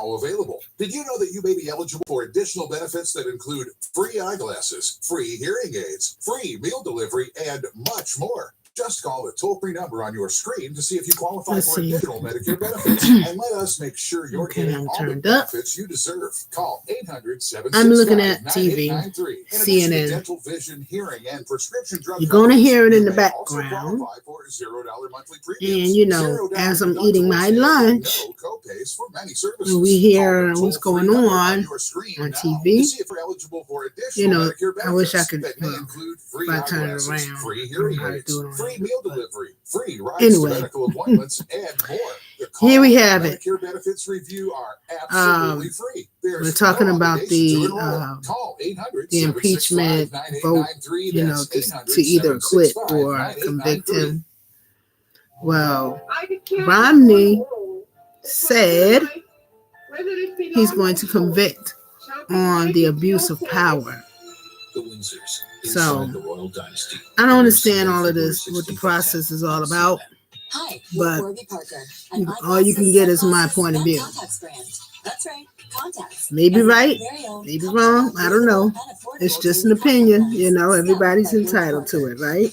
now available. Did you know that you may be eligible for additional benefits that include free eyeglasses, free hearing aids, free meal delivery, and much more? Just call the toll-free number on your screen to see if you qualify for additional Medicare benefits. And let us make sure you're getting all the benefits you deserve. Call 800-765-9893. I'm looking at TV, CNN. Dental, vision, hearing, and prescription drug You're going to hear it in the background. And, as I'm eating my lunch, we hear what's going on TV. I wish I could, if I turn it around, I do it. Free meal delivery, free rides to medical appointments, and more. Here we have it. Medicare benefits review are absolutely free. We're talking about the impeachment vote, to either acquit or convict him. Well, Romney said he's going to convict on the abuse of power. So I don't understand all of this, what the process is all about. But all you can get is my point of view. Maybe right, maybe wrong, I don't know. It's just an opinion, everybody's entitled to it, right?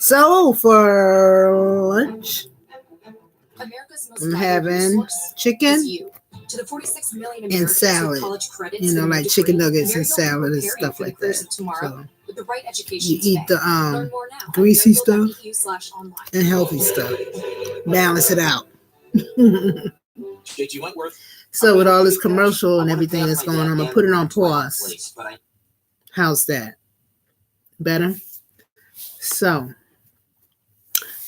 So for lunch, I'm having chicken and salad, like chicken nuggets and salad and stuff like that. So you eat the greasy stuff and healthy stuff. Balance it out. So with all this commercial and everything that's going on, I'm going to put it on pause. How's that? Better? So,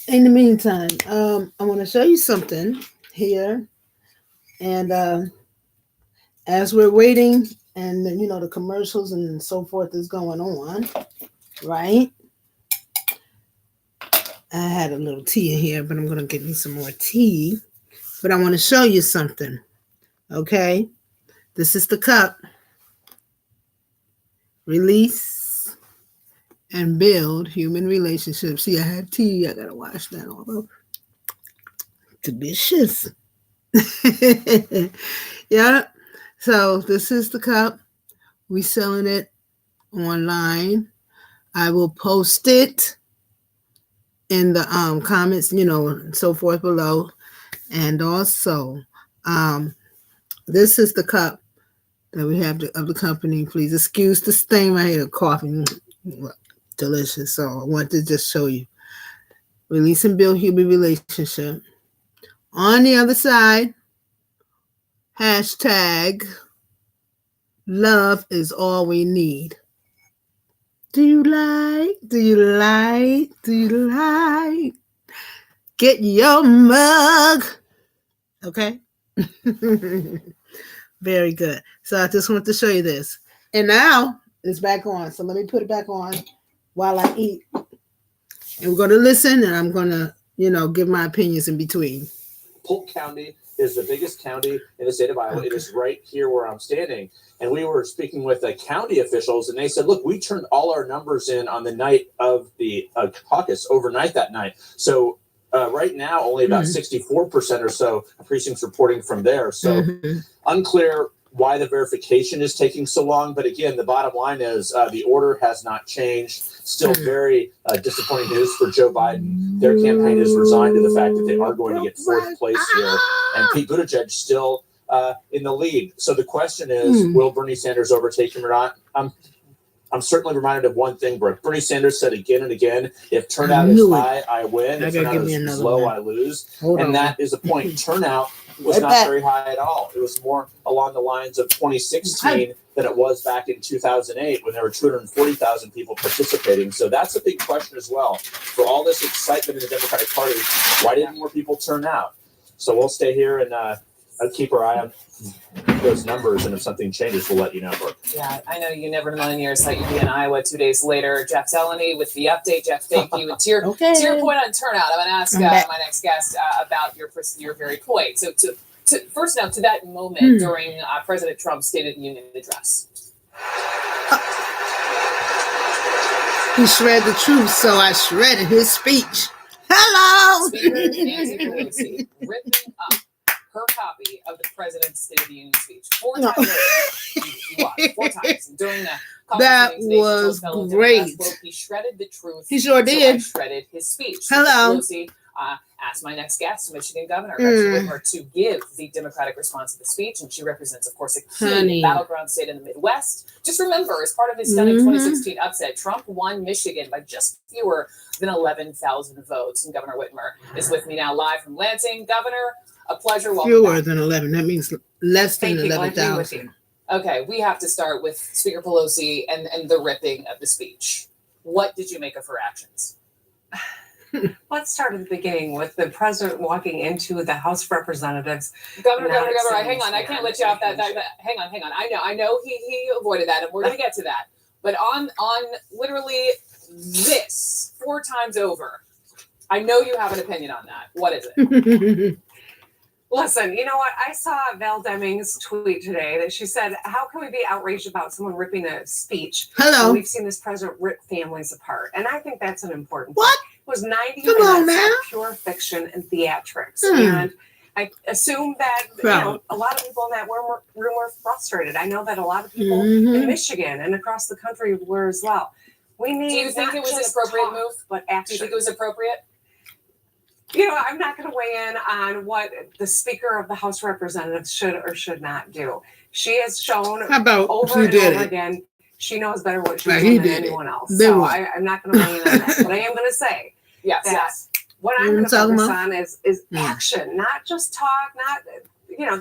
in the meantime, I want to show you something here. And as we're waiting and, the commercials and so forth is going on, right? I had a little tea in here, but I'm going to get me some more tea. But I want to show you something, okay? This is the cup. Release and build human relationships. See, I had tea. I got to wash that all up. Delicious. Yeah. So this is the cup. We selling it online. I will post it in the comments, and so forth below. And also, this is the cup that we have of the company. Please excuse the stain. I had a coffee. Delicious. So I want to just show you. Release and build human relationship. On the other side, hashtag love is all we need. Do you like? Get your mug. Okay. Very good. So I just want to show you this. And now it's back on. So let me put it back on while I eat. And we're going to listen, and I'm going to, give my opinions in between. Polk County is the biggest county in the state of Iowa. Okay. It is right here where I'm standing. And we were speaking with the county officials, and they said, look, we turned all our numbers in on the night of the caucus, overnight that night. So right now, only about 64% or so precincts reporting from there. So unclear why the verification is taking so long. But again, the bottom line is the order has not changed. Still very disappointing news for Joe Biden. Their campaign is resigned to the fact that they are going to get fourth place here. And Pete Buttigieg still in the lead. So the question is, will Bernie Sanders overtake him or not? I'm certainly reminded of one thing, Brooke. Bernie Sanders said again and again, if turnout is high, I win. If turnout is low, I lose. And that is a point. Turnout was not very high at all. It was more along the lines of 2016 than it was back in 2008 when there were 240,000 people participating. So that's a big question as well. For all this excitement in the Democratic Party, why didn't more people turn out? So we'll stay here and keep our eye on those numbers, and if something changes, we'll let you know, Brooke. Yeah, I know you never in a million years thought you'd be in Iowa 2 days later. Jeff Delaney with the update. Jeff, thank you. To your point on turnout, I'm going to ask my next guest about your very point. So first now to that moment during President Trump's State of the Union address. He shredded the truth, so I shredded his speech. Hello. Speaker Nancy Pelosi ripping up her copy of the president's State of the Union speech 4 times over. You watched 4 times during the That was great. He shredded the truth. He sure did. I shredded his speech. Hello. Pelosi asked my next guest, Michigan Governor Gretchen Whitmer, to give the Democratic response to the speech, and she represents, of course, a key battleground state in the Midwest. Just remember, as part of his stunning 2016 upset, Trump won Michigan by just fewer than 11,000 votes. And Governor Whitmer is with me now live from Lansing. Governor, a pleasure. Welcome Fewer back. than 11. That means less than 11,000. Okay, we have to start with Speaker Pelosi and the ripping of the speech. What did you make of her actions? Let's start at the beginning with the president walking into the House of Representatives. Governor, hang on. I can't let you off that. Hang on. I know he avoided that, and we're going to get to that. But on literally this 4 times over, I know you have an opinion on that. What is it? Listen, you know what? I saw Val Deming's tweet today that she said, how can we be outraged about someone ripping a speech? Hello. We've seen this president rip families apart. And I think that's an important What? thing. It was 90 Come on minutes now. of pure fiction and theatrics. And I assume that a lot of people in that room were frustrated. I know that a lot of people in Michigan and across the country were as well. We need. Do you think it was an appropriate move? But action. Do you think it was appropriate? You know, I'm not going to weigh in on what the Speaker of the House of Representatives should or should not do. She has shown over and over again she knows better what she's doing than anyone else. So I'm not going to weigh in on that. But I am going to say that what I'm going to focus on is action, not just talk, not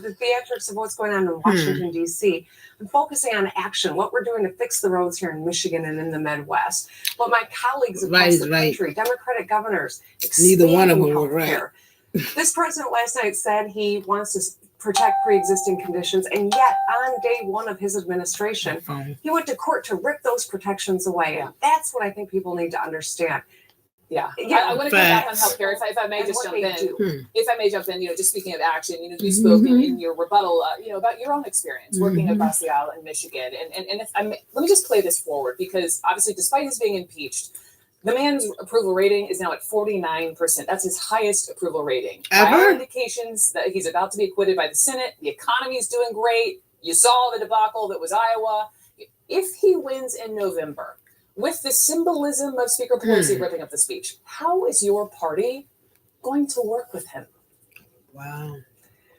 the theatrics of what's going on in Washington, D.C. I'm focusing on action, what we're doing to fix the roads here in Michigan and in the Midwest. What my colleagues across the country, Democratic governors, neither one of them were right. This president last night said he wants to protect pre-existing conditions, and yet on day 1 of his administration, he went to court to rip those protections away. And that's what I think people need to understand. Yeah. I want to come back on healthcare. If I may just jump in. If I may jump in, just speaking of action, you spoke in your rebuttal, about your own experience working across the aisle in Michigan. And if let me just play this forward, because obviously, despite his being impeached, the man's approval rating is now at 49%. That's his highest approval rating. Ever? Indications that he's about to be acquitted by the Senate. The economy is doing great. You saw the debacle that was Iowa. If he wins in November, with the symbolism of Speaker Pelosi ripping up the speech, how is your party going to work with him? Wow.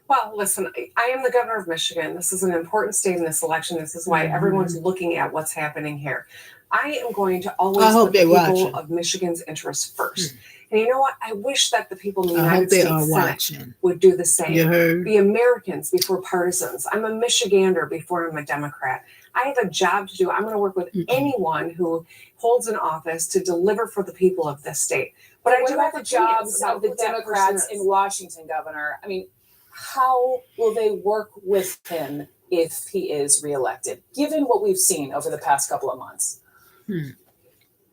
Well, listen, I am the governor of Michigan. This is an important state in this election. This is why everyone's looking at what's happening here. I am going to always put the people of Michigan's interests first. And you know what? I wish that the people in the United States Senate would do the same. Be Americans before partisans. I'm a Michigander before I'm a Democrat. I have a job to do. I'm going to work with anyone who holds an office to deliver for the people of this state. But I do have the jobs of the Democrats in Washington, Governor. I mean, how will they work with him if he is reelected, given what we've seen over the past couple of months?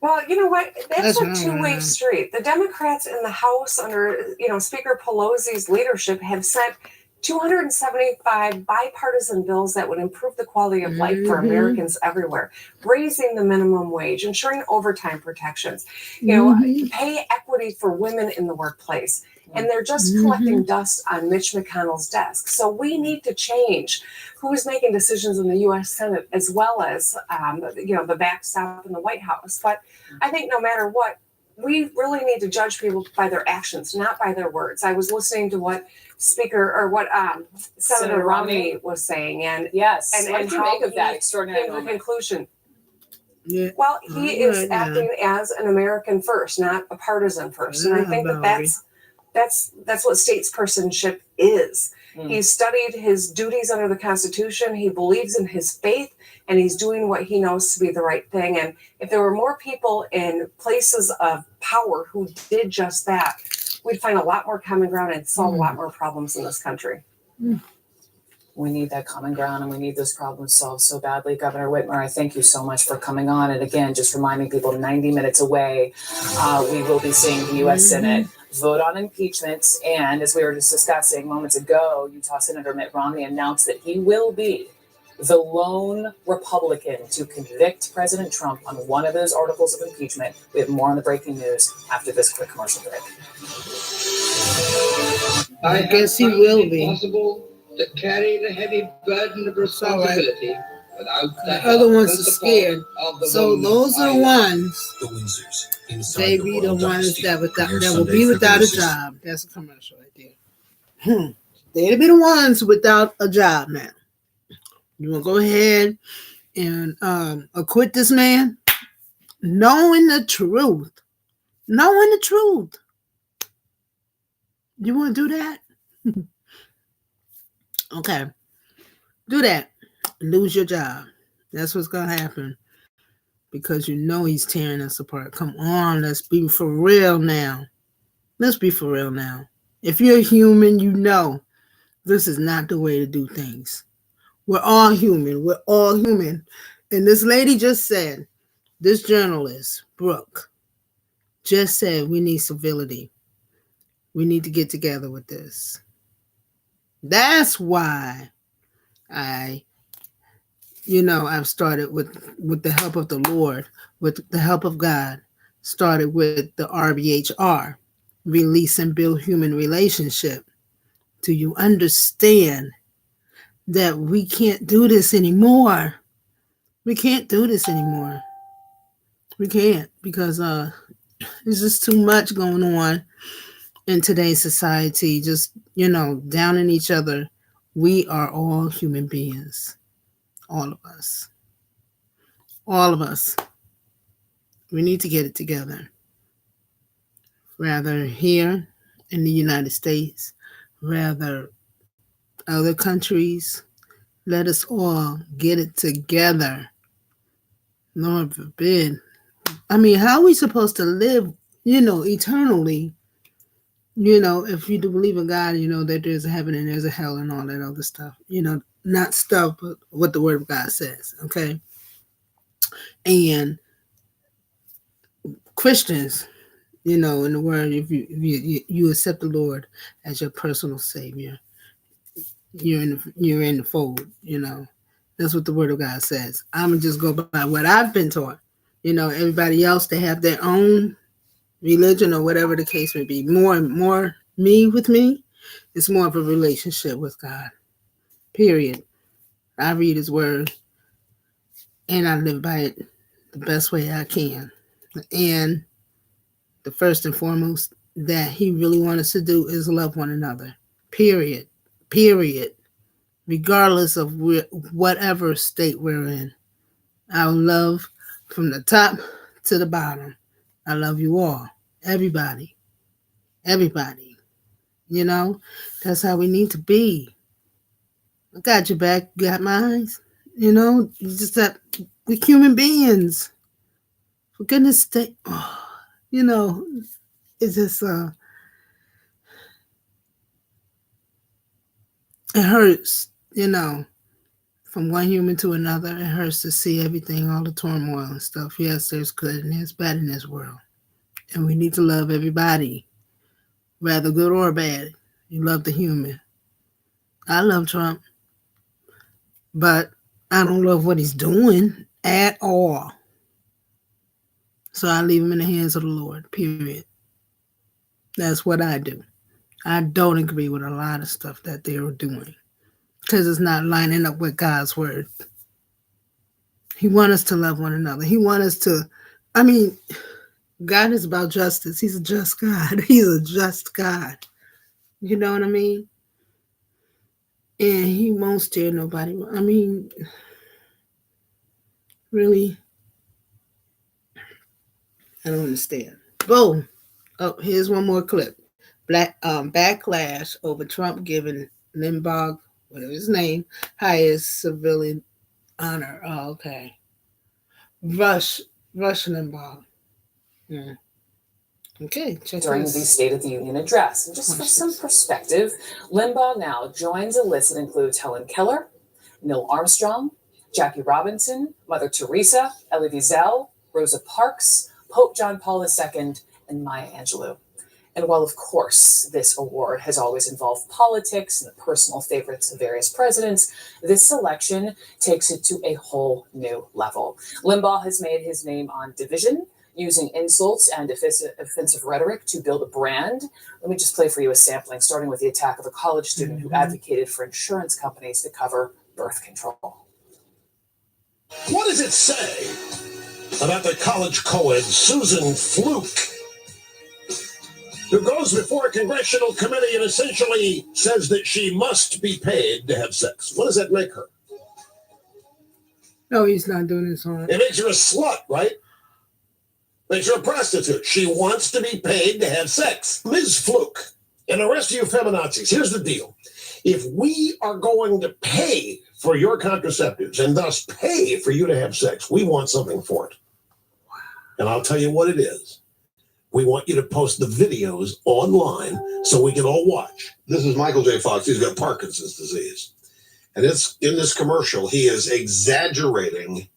Well, you know what? That's a two-way street. The Democrats in the House under, Speaker Pelosi's leadership have sent 275 bipartisan bills that would improve the quality of life for Americans everywhere, raising the minimum wage, ensuring overtime protections, pay equity for women in the workplace. And they're just collecting dust on Mitch McConnell's desk. So we need to change who is making decisions in the U.S. Senate, as well as, the backstop in the White House. But I think no matter what, we really need to judge people by their actions, not by their words. I was listening to what Senator Romney was saying, and what did you make of that extraordinary moment? Conclusion. Yeah. Well, he is acting as an American first, not a partisan first, and I think that's what statespersonship is. He's studied his duties under the Constitution. He believes in his faith, and he's doing what he knows to be the right thing. And if there were more people in places of power who did just that, we'd find a lot more common ground and solve a lot more problems in this country. We need that common ground, and we need those problems solved so badly. Governor Whitmer, I thank you so much for coming on. And again, just reminding people, 90 minutes away, we will be seeing the U.S. Senate vote on impeachments. And as we were just discussing moments ago, Utah Senator Mitt Romney announced that he will be the lone Republican to convict President Trump on one of those articles of impeachment. We have more on the breaking news after this quick commercial break. I guess he will be. Possible to carry the heavy burden of responsibility without the other ones and are support scared. of the So woman those are the I ones. The Windsors, inside They the be the Royal ones Dynasty. that Premiere will Sunday, be without a February 6th. job. That's a commercial right there. They'll be the ones without a job now. You want to go ahead and acquit this man, knowing the truth. Knowing the truth. You want to do that? Okay. Do that. Lose your job. That's what's going to happen. Because you know he's tearing us apart. Come on, let's be for real now. Let's be for real now. If you're human, you know this is not the way to do things. We're all human. We're all human. And this lady just said, this journalist, Brooke, just said we need civility. We need to get together with this. That's why I've started with the help of the Lord, with the help of God, started with the RBHR, Release and Build Human Relationship. Do you understand that we can't do this anymore? We can't do this anymore. We can't, because there's just too much going on in today's society, just, downing each other. We are all human beings. All of us. All of us. We need to get it together. Rather here in the United States, rather other countries, let us all get it together. Lord forbid. I mean, how are we supposed to live, eternally? If you do believe in God, that there's a heaven and there's a hell and all that other stuff. Not stuff, but what the Word of God says, okay? And Christians, in the Word, if you accept the Lord as your personal Savior, you're in the fold, That's what the Word of God says. I'm going to just go by what I've been taught. Everybody else, they have their own religion or whatever the case may be. More with me, it's more of a relationship with God. Period. I read His Word and I live by it the best way I can. And the first and foremost that He really wants us to do is love one another. Period. Regardless of whatever state we're in. Our love from the top to the bottom. I love you all. Everybody. That's how we need to be. I got your back, you got mine. It's just that we're human beings. For goodness sake, it's just, it hurts, from one human to another. It hurts to see everything, all the turmoil and stuff. Yes, there's good and there's bad in this world. And we need to love everybody, whether good or bad. You love the human. I love Trump, but I don't love what he's doing at all. So I leave him in the hands of the Lord, period. That's what I do. I don't agree with a lot of stuff that they're doing because it's not lining up with God's word. He wants us to love one another. He wants us to, God is about justice. He's a just God. He's a just God. You know what I mean? And He won't steer nobody. Really? I don't understand. Boom. Oh, here's one more clip. Backlash over Trump giving Limbaugh, whatever his name, highest civilian honor. Oh, okay. Rush Limbaugh. Okay, check during this. the State of the Union address. And just for some perspective, Limbaugh now joins a list that includes Helen Keller, Neil Armstrong, Jackie Robinson, Mother Teresa, Elie Wiesel, Rosa Parks, Pope John Paul II, and Maya Angelou. And while, of course, this award has always involved politics and the personal favorites of various presidents, this selection takes it to a whole new level. Limbaugh has made his name on division, using insults and offensive rhetoric to build a brand. Let me just play for you a sampling, starting with the attack of a college student who advocated for insurance companies to cover birth control. What does it say about the college co-ed Susan Fluke, who goes before a congressional committee and essentially says that she must be paid to have sex? What does that make her? No, he's not doing this on. It makes her a slut, right? Makes her a prostitute. She wants to be paid to have sex. Ms. Fluke, and the rest of you feminazis, here's the deal. If we are going to pay for your contraceptives and thus pay for you to have sex, we want something for it. And I'll tell you what it is. We want you to post the videos online so we can all watch. This is Michael J. Fox. He's got Parkinson's disease. And it's in this commercial, he is exaggerating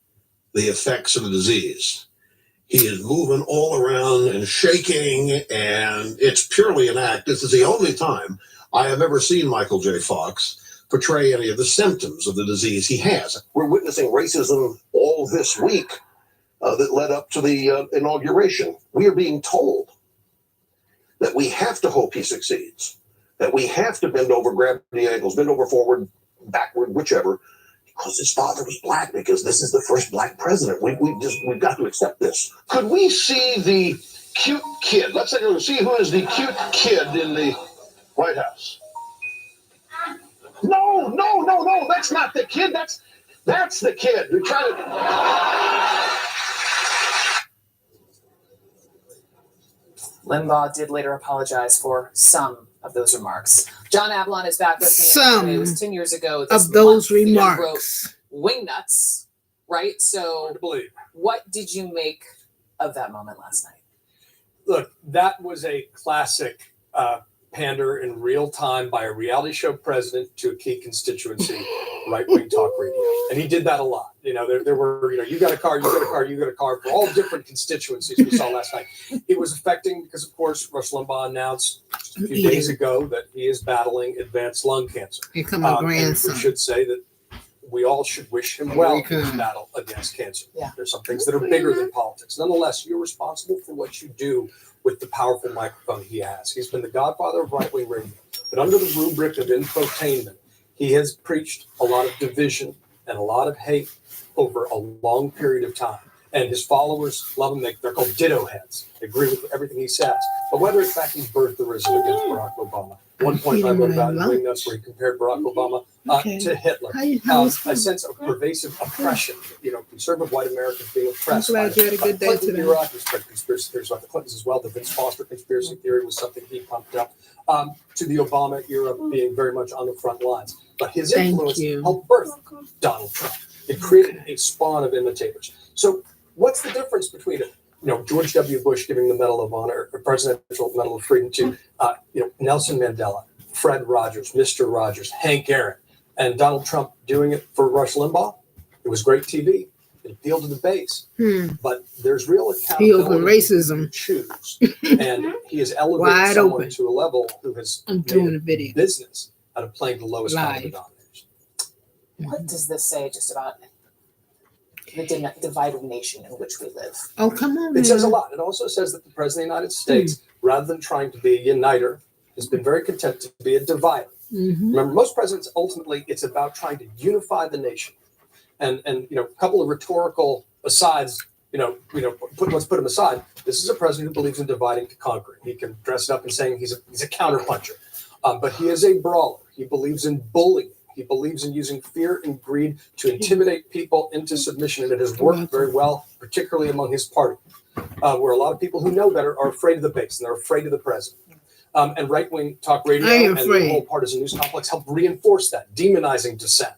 the effects of the disease. He is moving all around and shaking, and it's purely an act. This is the only time I have ever seen Michael J. Fox portray any of the symptoms of the disease he has. We're witnessing racism all this week that led up to the inauguration. We are being told that we have to hope he succeeds, that we have to bend over, grab the ankles, bend over forward, backward, whichever, because his father was black, because this is the first black president. We've got to accept this. Could we see the cute kid? Let's see who is the cute kid in the White House. No, that's not the kid. That's the kid. You're trying to. Limbaugh did later apologize for some of those remarks. John Avalon is back with me. Some it was 10 years ago. of those remarks. Wingnuts, right? So, Hard to believe. What did you make of that moment last night? Look, that was a classic pander in real time by a reality show president to a key constituency, right-wing talk radio. And he did that a lot. You know, there were, you got a car, for all different constituencies we saw last night. It was affecting because, of course, Rush Limbaugh announced just a few days ago that he is battling advanced lung cancer. Here come my And grandson. we should say that we all should wish him well in his battle against cancer. Yeah. There's some things that are bigger than politics. Nonetheless, you're responsible for what you do with the powerful microphone he has. He's been the godfather of right-wing radio. But under the rubric of infotainment, he has preached a lot of division and a lot of hate over a long period of time. And his followers love him. They're called ditto heads. They agree with everything he says. But whether it's back in birtherism against Barack Obama, one point I wrote about in Wingnuts where he compared Barack Obama to Hitler. I sense of pervasive oppression. You know, conservative white Americans being oppressed. I'm glad you had a good day today. Iraq, we spread conspiracy theories about the Clintons as well. The Vince Foster conspiracy theory was something he pumped up. To the Obama era being very much on the front lines. But his influence helped birth Donald Trump. It created a spawn of imitators. So what's the difference between George W. Bush giving the Medal of Honor, or Presidential Medal of Freedom to Nelson Mandela, Fred Rogers, Mr. Rogers, Hank Aaron, and Donald Trump doing it for Rush Limbaugh? It was great TV. It appealed to the base. But there's real accountability. Appeal for racism. Choose. And he has elevated someone to a level who has doing a video business out of playing the lowest common denominators. What does this say just about the divided nation in which we live? Oh, come on. It says a lot. It also says that the President of the United States, rather than trying to be a uniter, has been very content to be a divider. Remember, most presidents, ultimately, it's about trying to unify the nation. And a couple of rhetorical asides, let's put him aside. This is a president who believes in dividing to conquer. He can dress it up in saying he's a counterpuncher. But he is a brawler. He believes in bullying. He believes in using fear and greed to intimidate people into submission. And it has worked very well, particularly among his party, where a lot of people who know better are afraid of the base and they're afraid of the president. And right-wing talk radio and the whole partisan news complex help reinforce that, demonizing dissent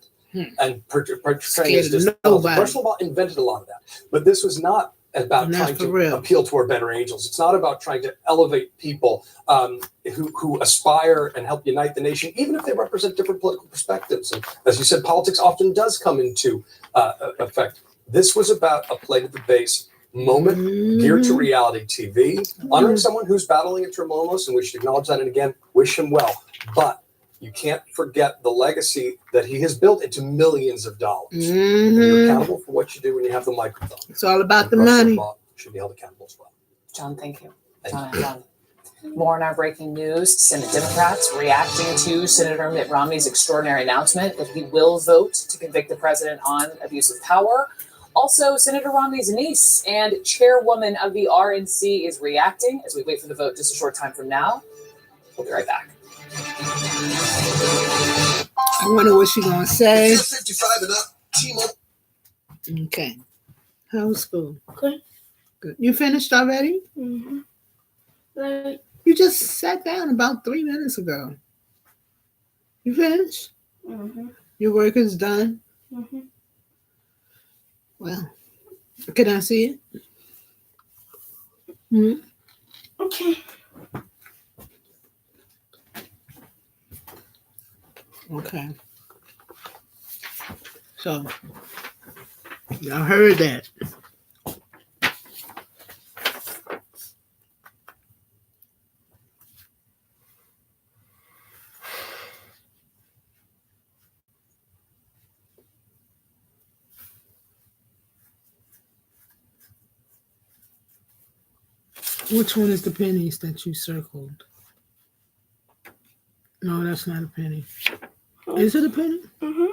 and portraying as disability. Rush Limbaugh invented a lot of that. But this was not about trying to appeal to our better angels. It's not about trying to elevate people who aspire and help unite the nation, even if they represent different political perspectives. And as you said, politics often does come into effect. This was about a play to the base moment geared to reality TV, honoring someone who's battling a terminal illness, and we should acknowledge that. And again, wish him well. But you can't forget the legacy that he has built into millions of dollars. You're accountable for what you do when you have the microphone. It's all about the money. should be held accountable as well. John, thank you. John and John. More on our breaking news. Senate Democrats reacting to Senator Mitt Romney's extraordinary announcement that he will vote to convict the president on abuse of power. Also, Senator Romney's niece and chairwoman of the RNC is reacting as we wait for the vote just a short time from now. We'll be right back. I wonder what she's gonna say. 55 and up, T-Mobile. Okay. How's school? Good. Good. You finished already? Mm-hmm. Like, You just sat down about 3 minutes ago. You finished? mm-hmm. Your work is done? Mm-hmm. Well, can I see it? Hmm? Okay. Okay. So, y'all heard that. Which one is the pennies that you circled? No, that's not a penny. Is it a penny? Mm-hmm.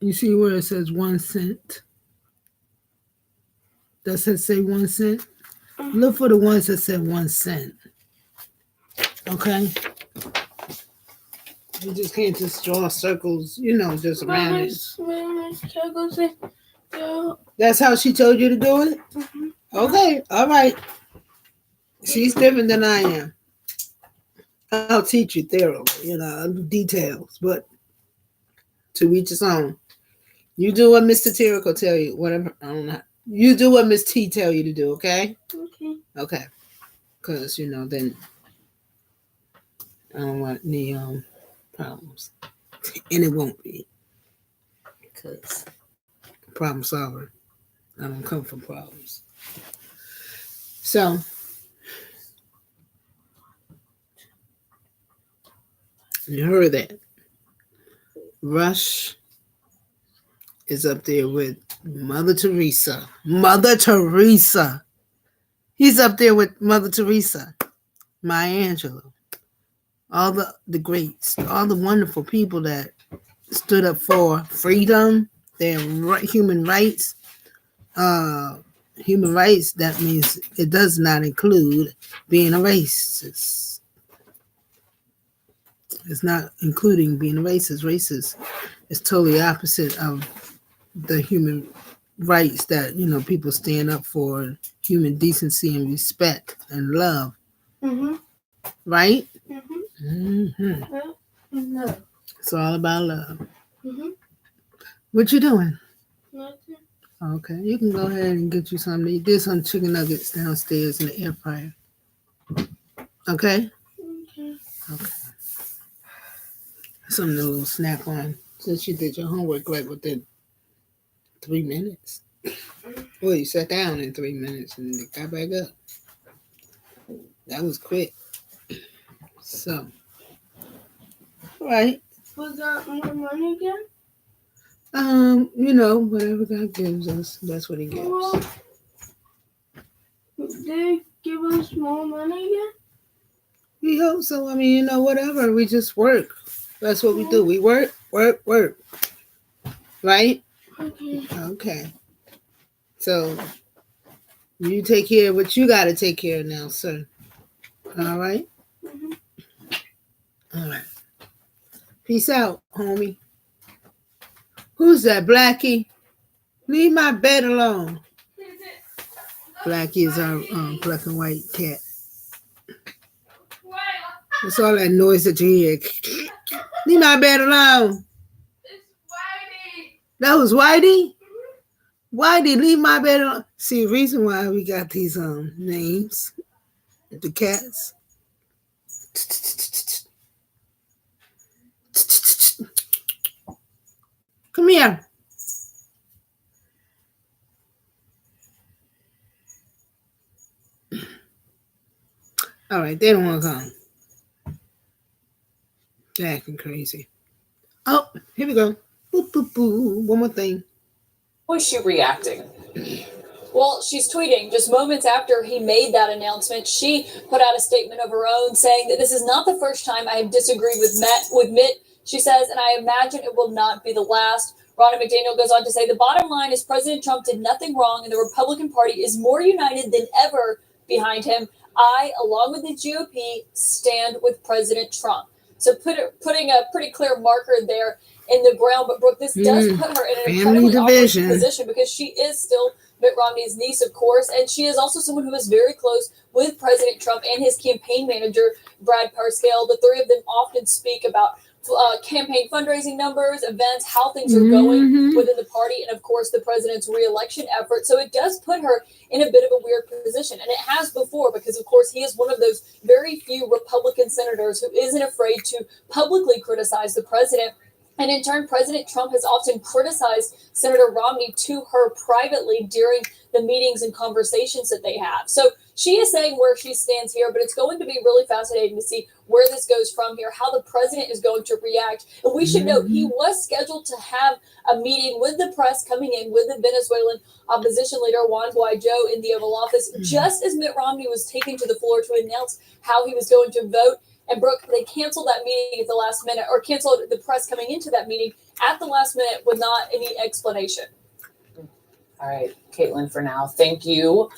You see where it says 1 cent? Does it say 1 cent? Look for the ones that said 1 cent. Okay? You just can't just draw circles, just around it. That's how she told you to do it? Mm-hmm. Okay, all right. She's different than I am. I'll teach you thoroughly, details, but to each his own. You do what Mr. Tirico tell you, whatever. I don't know. You do what Miss T tell you to do, okay? Okay. Okay. Because, then I don't want any problems. And it won't be. Because problem solver. I don't come from problems. So, you heard that. Rush is up there with Mother Teresa. Mother Teresa. He's up there with Mother Teresa. Maya Angelou. All the greats. All the wonderful people that stood up for freedom, their human rights. Human rights, that means it does not include being a racist. It's not including being a racist. Racist is totally opposite of the human rights that, people stand up for, human decency and respect and love. Mm-hmm. Right? Mm-hmm. Mm-hmm. No. It's all about love. Mm-hmm. What you doing? Nothing. Okay, you can go ahead and get you something to eat. There's some chicken nuggets downstairs in the air fryer. Okay? Okay. Okay. Something to little snack on. Since you did your homework right within 3 minutes. Well, you sat down in 3 minutes and got back up. That was quick. So, all right. Was that more money again? Whatever God gives us, that's what He gives. Well, did they give us more money again? We hope so. Whatever. We just work. That's what we do. We work. Right? Okay. Okay. So, you take care of what you got to take care of now, sir. All right? Mm-hmm. All right. Peace out, homie. Who's that, Blackie? Leave my bed alone. Blackie is our black and white cat. What's all that noise that you hear? Leave my bed alone. It's Whitey. That was Whitey? Whitey, leave my bed alone. See, the reason why we got these names, the cats. Come here. All right, they don't want to come. Acting crazy. Oh, here we go. Boop, boop, boop. One more thing. Was she reacting? Well, she's tweeting just moments after he made that announcement. She put out a statement of her own saying that this is not the first time I have disagreed with Mitt. She says, and I imagine it will not be the last. Ronna McDaniel goes on to say, the bottom line is President Trump did nothing wrong and the Republican Party is more united than ever behind him. I, along with the GOP, stand with President Trump. So putting a pretty clear marker there in the ground. But Brooke, this does put her in an incredibly awkward position because she is still Mitt Romney's niece, of course, and she is also someone who is very close with President Trump and his campaign manager, Brad Parscale. The three of them often speak about campaign fundraising numbers, events, how things are going within the party, and of course the president's re-election effort. So it does put her in a bit of a weird position, and it has before because of course he is one of those very few Republican senators who isn't afraid to publicly criticize the president. And in turn, President Trump has often criticized Senator Romney to her privately during the meetings and conversations that they have. So she is saying where she stands here, but it's going to be really fascinating to see where this goes from here, how the president is going to react. And we should note he was scheduled to have a meeting with the press coming in with the Venezuelan opposition leader Juan Guaido in the Oval Office, just as Mitt Romney was taken to the floor to announce how he was going to vote. And Brooke, they canceled that meeting at the last minute, or canceled the press coming into that meeting at the last minute with not any explanation. All right, Caitlin, for now, thank you.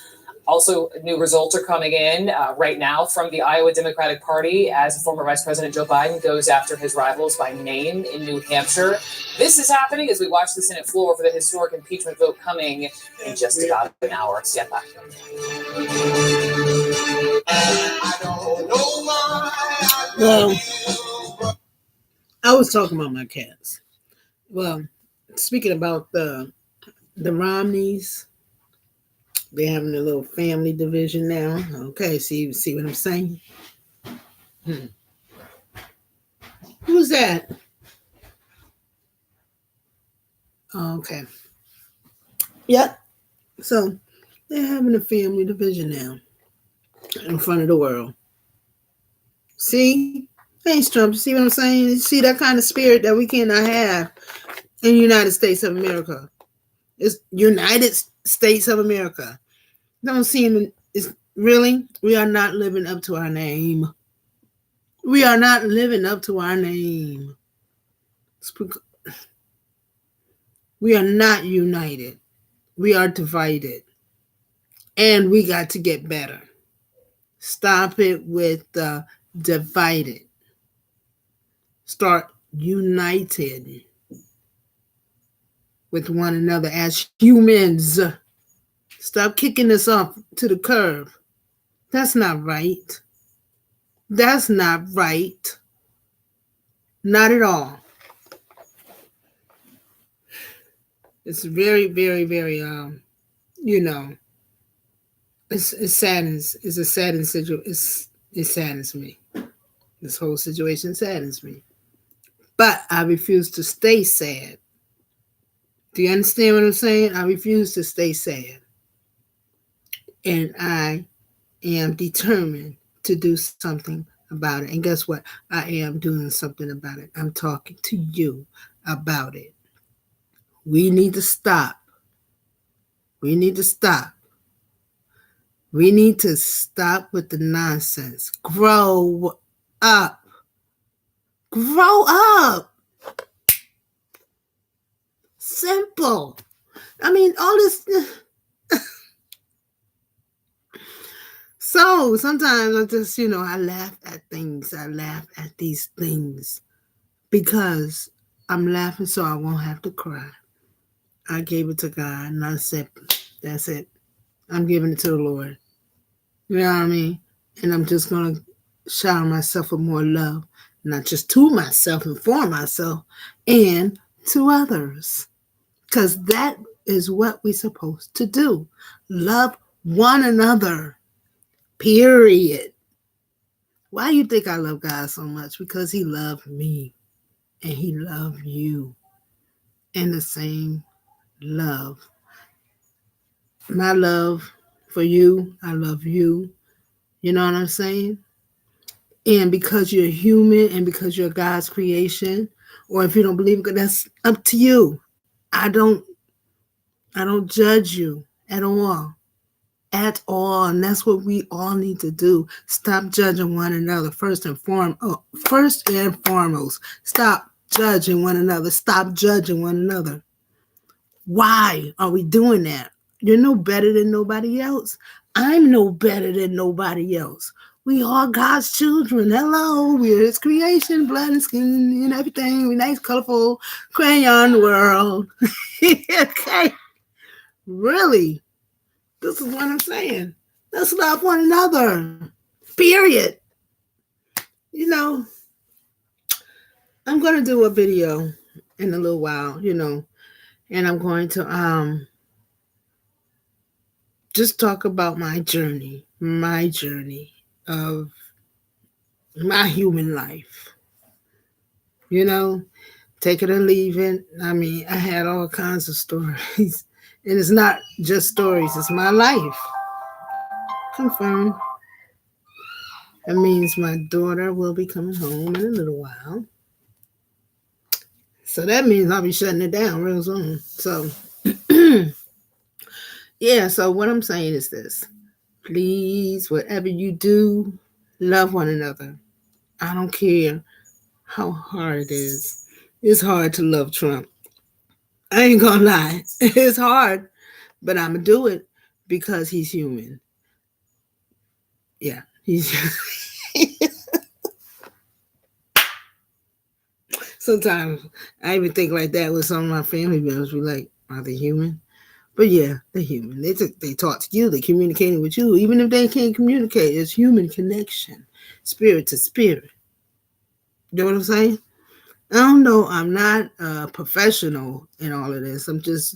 Also, new results are coming in right now from the Iowa Democratic Party as former Vice President Joe Biden goes after his rivals by name in New Hampshire. This is happening as we watch the Senate floor for the historic impeachment vote coming in just about an hour. Stand by. Well, I was talking about my cats. Well, speaking about the Romneys, they're having a little family division now. Okay, see what I'm saying? Who's that? Okay. Yep. So they're having a family division now in front of the world. See? Thanks, Trump. See what I'm saying? You see that kind of spirit that we cannot have in the United States of America. It's United States of America. Don't seem it's really, we are not living up to our name. We are not living up to our name. We are not united. We are divided. And we got to get better. Stop it with the divided. Start united with one another as humans. Stop kicking us off to the curb. That's not right. That's not right. Not at all. It's very, very, very, it saddens. It's a saddening situation. It saddens me. This whole situation saddens me. But I refuse to stay sad. Do you understand what I'm saying? I refuse to stay sad. And I am determined to do something about it. And guess what? I am doing something about it. I'm talking to you about it. We need to stop. We need to stop. We need to stop with the nonsense. Grow up. Grow up. Simple. I mean, all this. So sometimes I just, I laugh at things. I laugh at these things because I'm laughing so I won't have to cry. I gave it to God and I said, that's it. I'm giving it to the Lord. You know what I mean? And I'm just going to shower myself with more love, not just to myself and for myself, and to others. Because that is what we're supposed to do. Love one another. Period. Why do you think I love God so much? Because he loved me and he loved you. And the same love. My love for you, I love you. You know what I'm saying? And because you're human and because you're God's creation, or if you don't believe it, that's up to you. I don't judge you at all. At all. And that's what we all need to do. Stop judging one another first and foremost. Stop judging one another. Stop judging one another. Why are we doing that? You're no better than nobody else. I'm no better than nobody else. We are God's children. Hello, we're His creation, blood and skin and everything. We're nice, colorful crayon world. Okay, really, this is what I'm saying. Let's love one another. Period. You know, I'm going to do a video in a little while, and I'm going to just talk about my journey of my human life. Take it or leave it. I mean, I had all kinds of stories. And it's not just stories, it's my life. Confirmed. That means my daughter will be coming home in a little while. So that means I'll be shutting it down real soon. So, yeah, so what I'm saying is this. Please, whatever you do, love one another. I don't care how hard it is. It's hard to love Trump. I ain't gonna lie. It's hard, but I'm gonna do it because he's human. Yeah, he's Sometimes I even think like that with some of my family members. We're like, are they human? But yeah, they're human. They talk to you. They're communicating with you. Even if they can't communicate, it's human connection, spirit to spirit. You know what I'm saying? I don't know. I'm not a professional in all of this. I'm just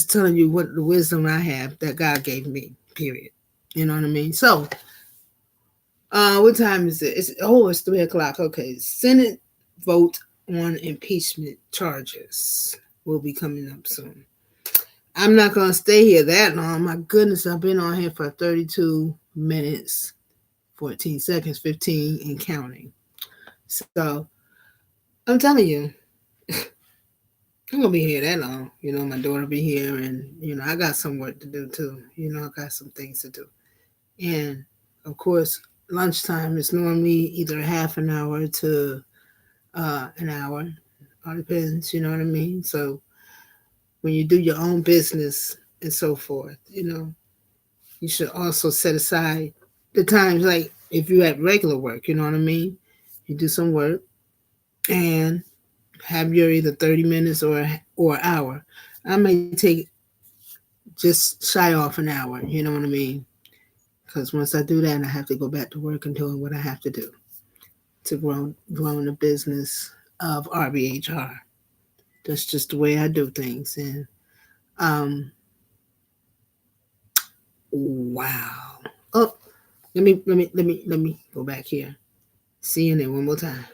telling you what the wisdom I have that God gave me, period. You know what I mean? So, what time is it? It's 3 o'clock. Okay. Senate vote on impeachment charges will be coming up soon. I'm not going to stay here that long. My goodness, I've been on here for 32 minutes, 14 seconds, 15 and counting. So, I'm telling you, I'm going to be here that long. My daughter will be here and, I got some work to do too. I got some things to do. And, of course, lunchtime is normally either half an hour to an hour. All depends, you know what I mean? So, when you do your own business and so forth, you should also set aside the times, like if you're at regular work, you know what I mean? You do some work and have your either 30 minutes or an hour. I may take just shy off an hour, you know what I mean? Because once I do that, I have to go back to work and doing what I have to do to grow in the business of RBHR. That's just the way I do things. And wow. Oh, let me go back here. CNN one more time.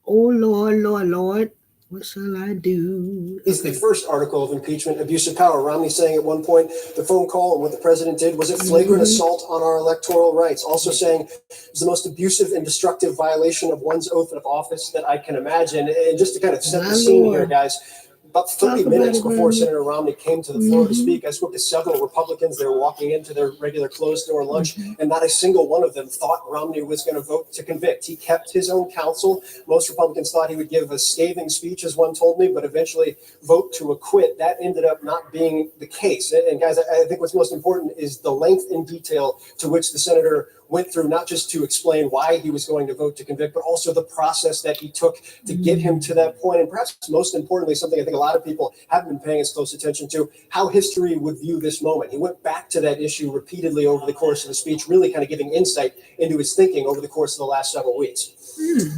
Oh Lord, what shall I do? It's the first article of impeachment, abuse of power. Romney saying at one point the phone call and what the president did was a flagrant assault on our electoral rights. Also saying it was the most abusive and destructive violation of one's oath of office that I can imagine. And just to kind of set the scene here, guys, about 30 minutes before Senator Romney came to the floor to speak, I spoke to several Republicans. They were walking into their regular closed-door lunch, and not a single one of them thought Romney was going to vote to convict. He kept his own counsel. Most Republicans thought he would give a scathing speech, as one told me, but eventually vote to acquit. That ended up not being the case. And guys, I think what's most important is the length and detail to which the senator went through, not just to explain why he was going to vote to convict, but also the process that he took to get him to that point. And perhaps most importantly, something I think a lot of people haven't been paying as close attention to, how history would view this moment. He went back to that issue repeatedly over the course of the speech, really kind of giving insight into his thinking over the course of the last several weeks.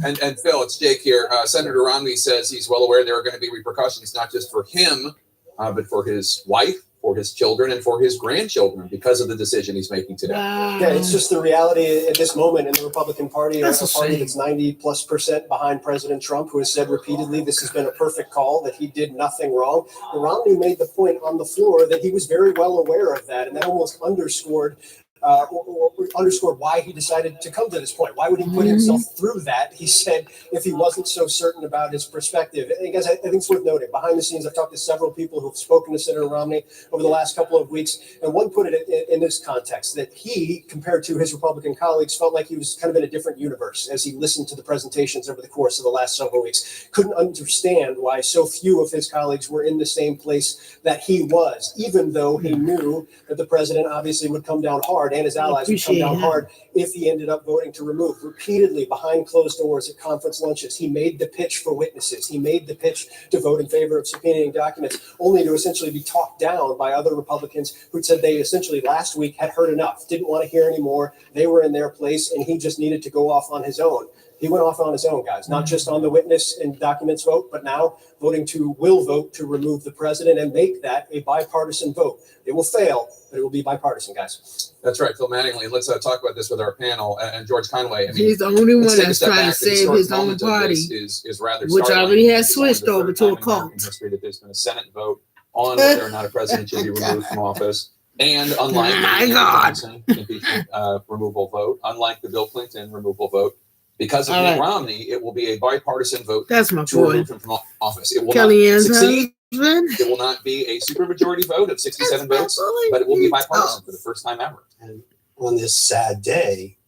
And Phil, it's Jake here. Senator Romney says he's well aware there are going to be repercussions, not just for him, but for his wife, for his children, and for his grandchildren because of the decision he's making today. Yeah, it's just the reality at this moment in the Republican Party, a party that's 90+% behind President Trump, who has said repeatedly this has been a perfect call, that he did nothing wrong. Romney made the point on the floor that he was very well aware of that, and that almost underscored or underscored why he decided to come to this point. Why would he put himself through that? He said if he wasn't so certain about his perspective. And guys, I think it's worth noting. Behind the scenes, I've talked to several people who've spoken to Senator Romney over the last couple of weeks, and one put it in this context, that he, compared to his Republican colleagues, felt like he was kind of in a different universe as he listened to the presentations over the course of the last several weeks. Couldn't understand why so few of his colleagues were in the same place that he was, even though he knew that the president obviously would come down hard and his allies would come down hard if he ended up voting to remove. Repeatedly behind closed doors at conference lunches, he made the pitch for witnesses. He made the pitch to vote in favor of subpoenaing documents, only to essentially be talked down by other Republicans who said they essentially last week had heard enough, didn't want to hear anymore. They were in their place and he just needed to go off on his own. He went off on his own, guys, not just on the witness and documents vote, but now will vote to remove the president and make that a bipartisan vote. It will fail, but it will be bipartisan, guys. That's right, Phil Mattingly. Let's talk about this with our panel and George Conway. I mean, he's the only one let's take a that's step trying to back. The save historic his own moment of party, this is rather which startling. already has It's only the switched over third to a time in American cult. history that there's been a Senate vote on whether or not a president should be removed from office. And unlike the Andrew Johnson impeachment removal vote, unlike the Bill Clinton removal vote, because of Mitt Romney, it will be a bipartisan vote to remove him from office. It will not succeed. It will not be a supermajority vote of 67 votes, but it will be bipartisan for the first time ever. And on this sad day,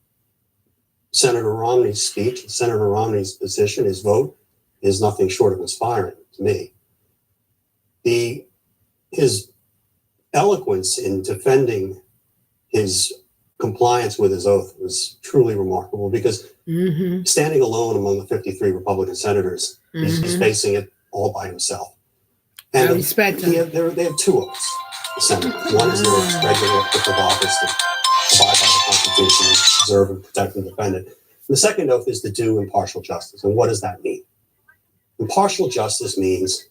Senator Romney's speech, Senator Romney's position, his vote is nothing short of inspiring to me. His eloquence in defending his compliance with his oath was truly remarkable because standing alone among the 53 Republican senators, he's facing it all by himself. And I respect him. They have two oaths, the Senate. One is their regular oath of office to abide by the Constitution, preserve and protect and defend it. And the second oath is to do impartial justice. And what does that mean? Impartial justice means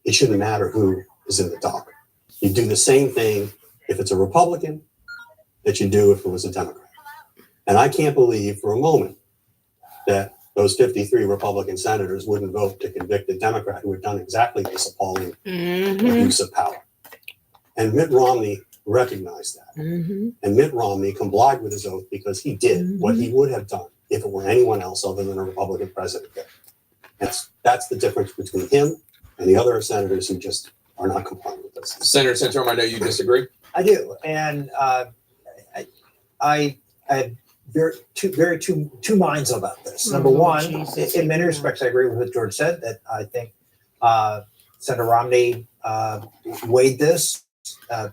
it shouldn't matter who is in the dock. You do the same thing if it's a Republican that you do if it was a Democrat. And I can't believe for a moment that those 53 Republican senators wouldn't vote to convict a Democrat who had done exactly this appalling abuse of power. And Mitt Romney recognized that. And Mitt Romney complied with his oath because he did what he would have done if it were anyone else other than a Republican president. That's the difference between him and the other senators who just are not complying with this. Senator Santorum, I know you disagree. I do, and I had two minds about this. Number one, in many respects, I agree with what George said. That I think Senator Romney weighed this,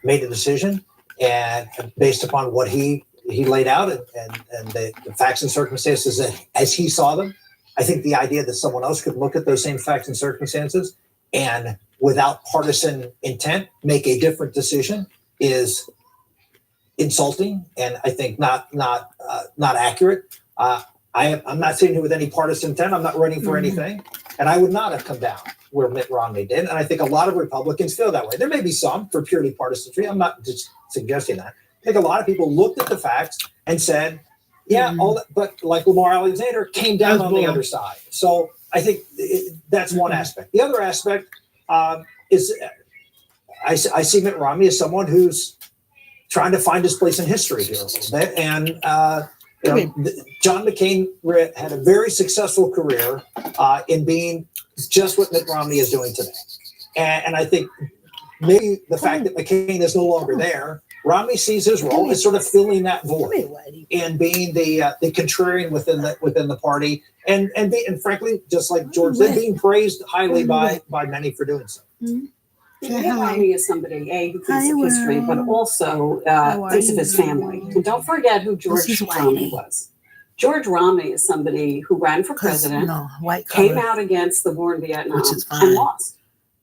made a decision, and based upon what he laid out and the facts and circumstances as he saw them. I think the idea that someone else could look at those same facts and circumstances and without partisan intent make a different decision is insulting and I think not accurate. I'm not sitting here with any partisan intent. I'm not running for anything, and I would not have come down where Mitt Romney did. And I think a lot of Republicans feel that way. There may be some for purely partisanship. I'm not just suggesting that. I think a lot of people looked at the facts and said, yeah, all that, but like Lamar Alexander came down on the other side. So I think that's one aspect. The other aspect is I see Mitt Romney as someone who's trying to find his place in history here a little bit. And John McCain had a very successful career in being just what Mitt Romney is doing today. And I think maybe the fact that McCain is no longer there, Romney sees his role as sort of filling that void and being the contrarian within the party, and frankly, just like George said, being praised highly by many for doing so. Mitt Romney is somebody, who thinks of history, but also thinks of his family. And don't forget who George Romney was. George Romney is somebody who ran for president, came out against the war in Vietnam, and lost,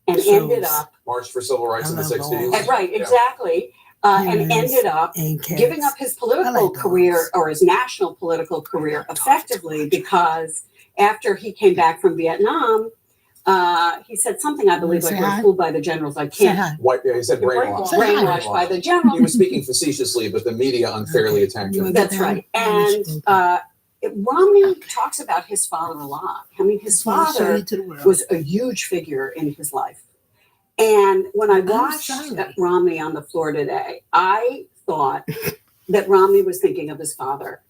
and ended up marched for civil rights in the 60s. Right, exactly. And ended up giving up his political career or his national political career effectively because after he came back from Vietnam, he said something, I believe, like, we're fooled by the generals. I can't. He said brainwashed. Brainwashed by the generals. He was speaking facetiously, but the media unfairly attacked him. That's right. And Romney talks about his father a lot. I mean, his father was a huge figure in his life. And when I watched Romney on the floor today, I thought that Romney was thinking of his father.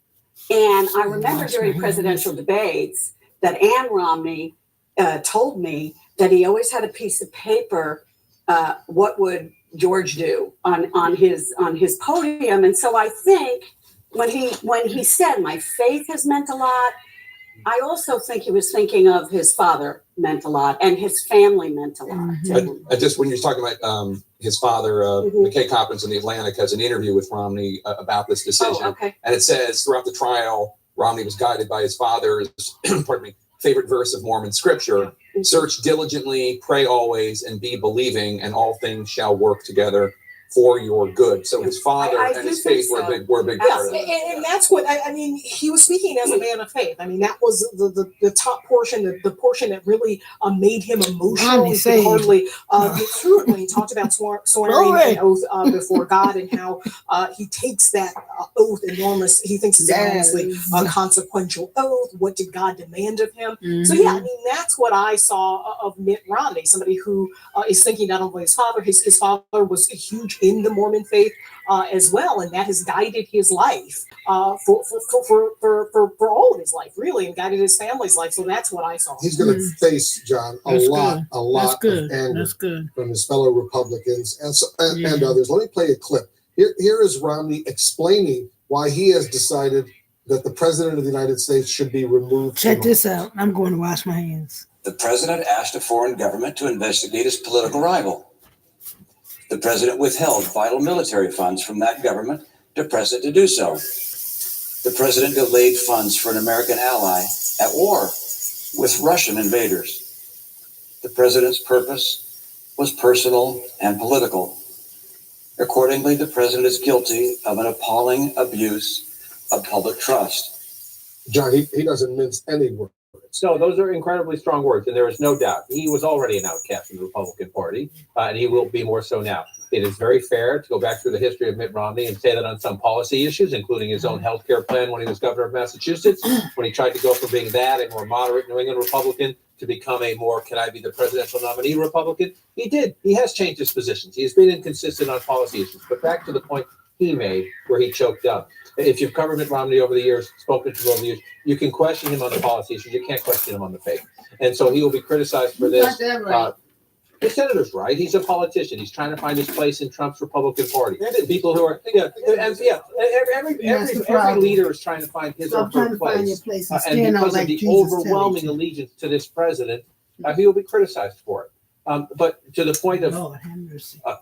And I remember during presidential debates that Ann Romney told me that he always had a piece of paper. What would George do on his podium? And so I think when he said my faith has meant a lot, I also think he was thinking of his father meant a lot, and his family meant a lot to him. Just when you're talking about his father, McKay Coppins in the Atlantic has an interview with Romney about this decision. Oh, okay. And it says throughout the trial, Romney was guided by his father's pardon me, favorite verse of Mormon scripture: search diligently, pray always, and be believing, and all things shall work together for your good. So his father and his faith were a big part of it. And that's what I mean. He was speaking as a man of faith. I mean, that was the top portion, the portion that really made him emotional. He could hardly get through it when he talked about swearing an oath before God, and how he takes that oath enormous. He thinks it's enormously consequential oath. What did God demand of him? So yeah, I mean, that's what I saw of Mitt Romney, somebody who is thinking not only his father. His father was a huge in the Mormon faith as well, and that has guided his life for all of his life, really, and guided his family's life. So that's what I saw. He's going to face, John, a lot of anger from his fellow Republicans and others. Let me play a clip. Here is Romney explaining why he has decided that the president of the United States should be removed. Check this out. I'm going to wash my hands. The president asked a foreign government to investigate his political rival. The president withheld vital military funds from that government to press it to do so. The president delayed funds for an American ally at war with Russian invaders. The president's purpose was personal and political. Accordingly, the president is guilty of an appalling abuse of public trust. John, he doesn't mince any words. So those are incredibly strong words, and there is no doubt he was already an outcast in the Republican Party, and he will be more so now. It is very fair to go back through the history of Mitt Romney and say that on some policy issues, including his own health care plan when he was governor of Massachusetts, when he tried to go from being that, a more moderate New England Republican, to become a more, can I be the presidential nominee Republican? He did. He has changed his positions. He has been inconsistent on policy issues. But back to the point he made where he choked up. If you've covered Mitt Romney over the years, spoken to him over the years, you can question him on the policy issues. You can't question him on the faith. And so he will be criticized for this. The senator's right. He's a politician. He's trying to find his place in Trump's Republican Party. People who are, every leader is trying to find his or her place. And because of the overwhelming allegiance to this president, he will be criticized for it. But to the point of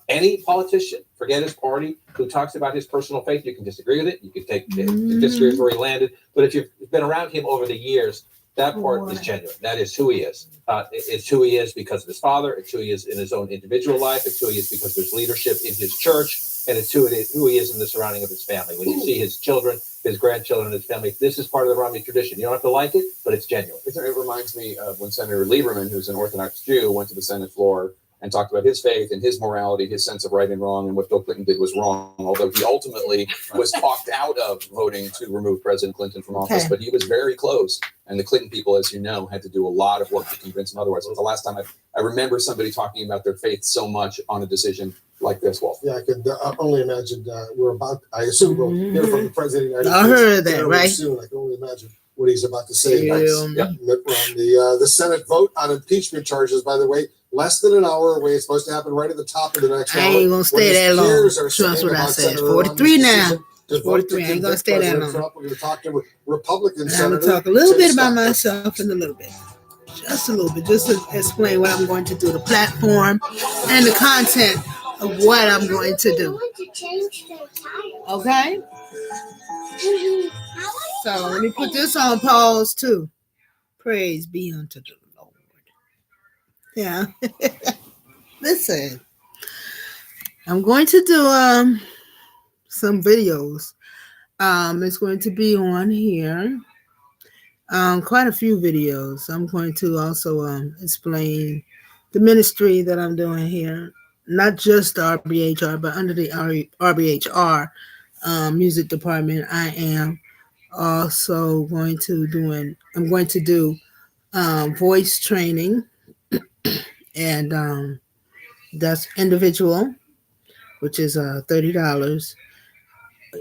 any politician, forget his party, who talks about his personal faith, you can disagree with it. You can disagree with where he landed. But if you've been around him over the years, that part is genuine. That is who he is. It's who he is because of his father. It's who he is in his own individual life. It's who he is because there's leadership in his church. And it's who he is in the surrounding of his family. When you see his children, his grandchildren, his family, this is part of the Romney tradition. You don't have to like it, but it's genuine. It reminds me of when Senator Lieberman, who's an Orthodox Jew, went to the Senate floor and talked about his faith and his morality, his sense of right and wrong, and what Bill Clinton did was wrong, although he ultimately was talked out of voting to remove President Clinton from office. But he was very close. And the Clinton people, as you know, had to do a lot of work to convince him otherwise. It was the last time I remember somebody talking about their faith so much on a decision like this, Wolf. Yeah, I could only imagine I assume we'll hear from the president of the United I States heard that, right? Soon. I can only imagine what he's about to say next. Mitt Romney. The Senate vote on impeachment charges, by the way, less than an hour away. It's supposed to happen right at the top of the next hour. I ain't going to stay that long. Trust what I said. 43 now. 43. I ain't going to stay that long. We're going to talk to Republican I'm going to talk a little bit about myself in a little bit. Just a little bit. Just to explain what I'm going to do, the platform and the content of what I'm going to do. Okay? So let me put this on pause too. Praise be unto the Lord. Yeah. Listen. I'm going to do some videos. It's going to be on here. Quite a few videos. I'm going to also explain the ministry that I'm doing here. Not just the RBHR, but under the RBHR music department, I am also going to do voice training, and that's individual, which is $30.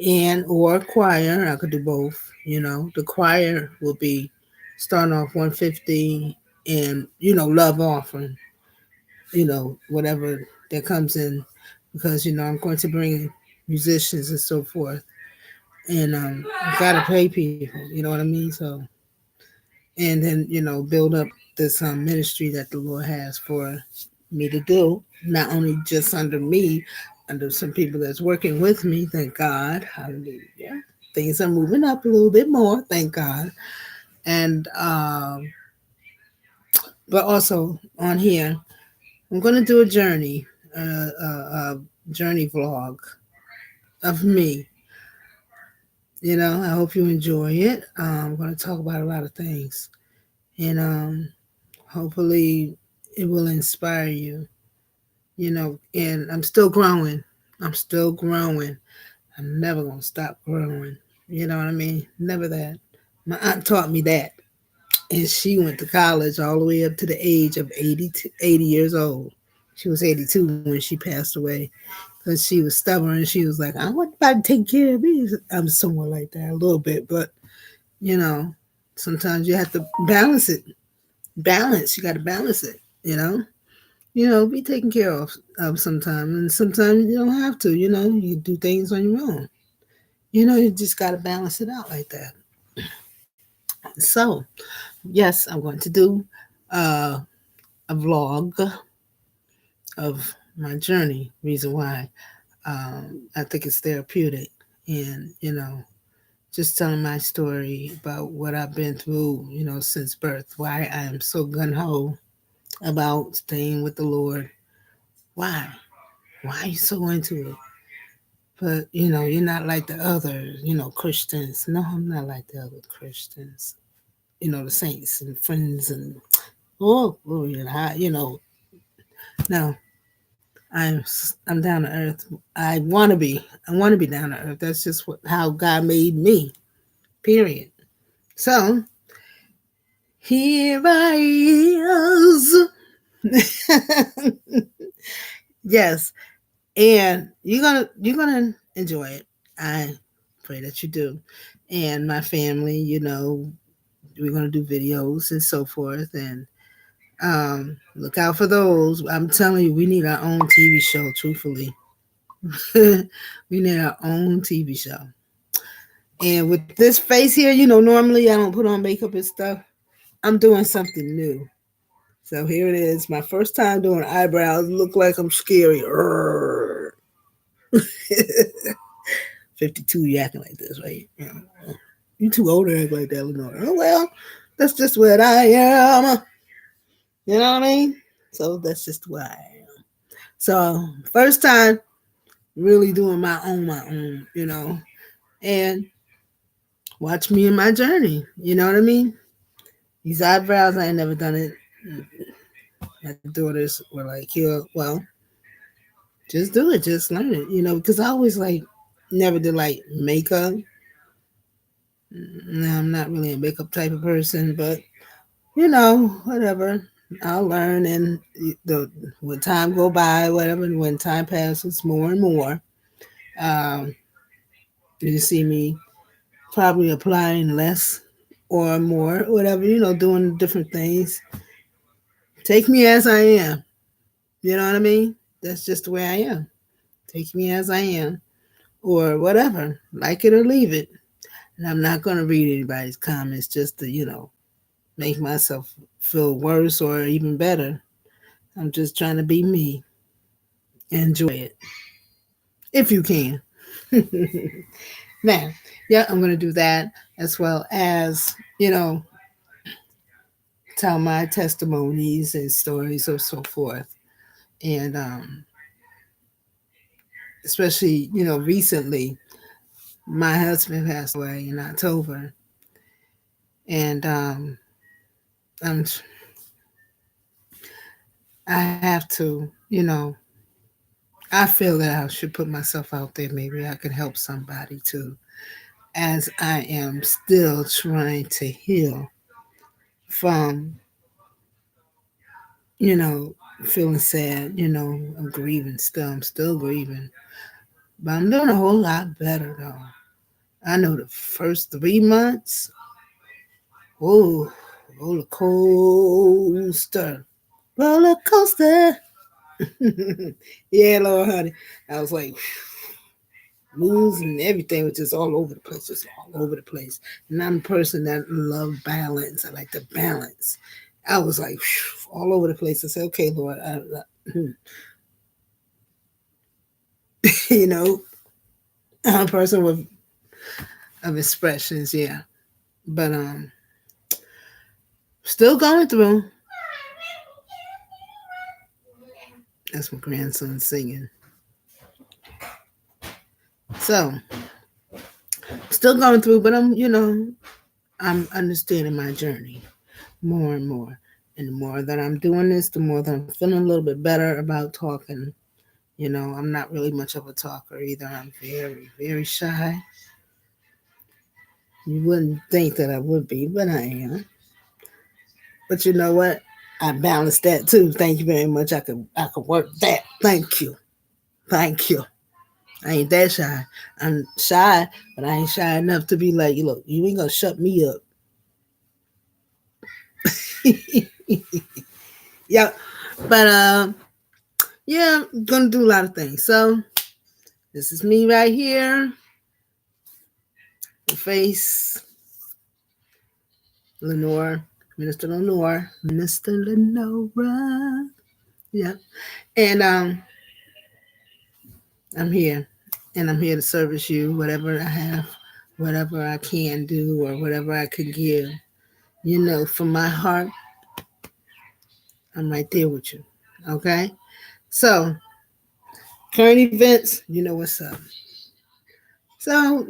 and or choir. I could do both. The choir will be starting off 150 and love offering, whatever that comes in, because I'm going to bring musicians and so forth, and gotta pay people, you know what I mean? So, and then build up this ministry that the Lord has for me to do, not only just under me, under some people that's working with me. Thank God, hallelujah. Things are moving up a little bit more, thank God. And but also on here, I'm going to do a journey, a journey vlog of me. I hope you enjoy it. I'm going to talk about a lot of things, and hopefully it will inspire you. And I'm still growing. I'm still growing. I'm never going to stop growing. You know what I mean? Never that. My aunt taught me that. And she went to college all the way up to the age of 80 years old. She was 82 when she passed away because she was stubborn. And she was like, I want anybody to take care of me. I'm somewhat like that a little bit. But, sometimes you have to balance it. You got to balance it, be taken care of sometimes. And sometimes you don't have to, you do things on your own. You just got to balance it out like that. So, yes, I'm going to do a vlog of my journey. Reason why I think it's therapeutic, and just telling my story about what I've been through, since birth. Why I am so gung ho about staying with the Lord. Why are you so into it? But you're not like the other Christians. No, I'm not like the other Christians. The saints and friends and glory and high. No, I'm down to earth. I want to be down to earth. That's just how God made me. Period. So here I is. Yes, and you're gonna enjoy it. I pray that you do. And my family, we're gonna do videos and so forth, and look out for those. I'm telling you, we need our own TV show, truthfully. We need our own TV show. And with this face here, normally I don't put on makeup and stuff. I'm doing something new. So here it is. My first time doing eyebrows. Look like I'm scary. 52, you acting like this, right? You too old to act like that, Lenora. Oh, well, that's just what I am. You know what I mean? So that's just what I am. So first time really doing my own, and watch me in my journey. You know what I mean? These eyebrows, I ain't never done it. My daughters were like, well, just do it. Just learn it, because I always never did makeup. No, I'm not really a makeup type of person, but whatever. I'll learn, and when time go by, whatever, and when time passes more and more, you see me probably applying less or more, whatever, doing different things. Take me as I am. You know what I mean? That's just the way I am. Take me as I am, or whatever. Like it or leave it. And I'm not going to read anybody's comments just to, make myself feel worse or even better. I'm just trying to be me. Enjoy it. If you can. Now, yeah, I'm going to do that, as well as, tell my testimonies and stories or so forth. And especially, recently, my husband passed away in October. And I have to, I feel that I should put myself out there. Maybe I can help somebody too, as I am still trying to heal from, feeling sad. I'm grieving still. I'm still grieving. But I'm doing a whole lot better though. I know the first 3 months, whoa, roller coaster. Roller coaster. Yeah, Lord, honey. I was like, moves and everything was just all over the place, just all over the place. And I'm a person that love balance. I like to balance. I was like, all over the place. I said, okay, Lord, you know, I'm a person of expressions, yeah. But still going through. That's my grandson singing. So, still going through, but I'm understanding my journey more and more. And the more that I'm doing this, the more that I'm feeling a little bit better about talking. I'm not really much of a talker either. I'm very, very shy. You wouldn't think that I would be, but I am. But you know what? I balance that too. Thank you very much. I could work that. Thank you. Thank you. I ain't that shy. I'm shy, but I ain't shy enough to be like, look, you ain't gonna shut me up. Yeah. But yeah, I'm gonna do a lot of things. So this is me right here. The face. Lenora. Minister Lenora. Yeah. And I'm here. And I'm here to service you, whatever I have, whatever I can do, or whatever I could give. From my heart, I'm right there with you. Okay? So, current events, you know what's up. So,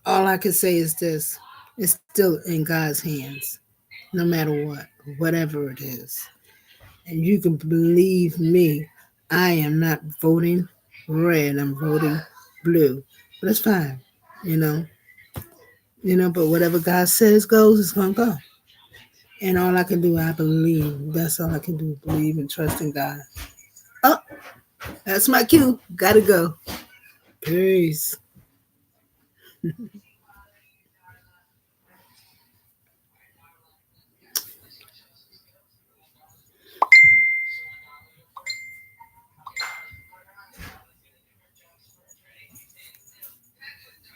all I can say is this. It's still in God's hands, no matter what, whatever it is. And you can believe me, I am not voting red, I'm voting blue. But it's fine, but whatever God says goes, it's going to go. And all I can do, I believe. That's all I can do, believe and trust in God. Oh, that's my cue. Gotta go. Peace.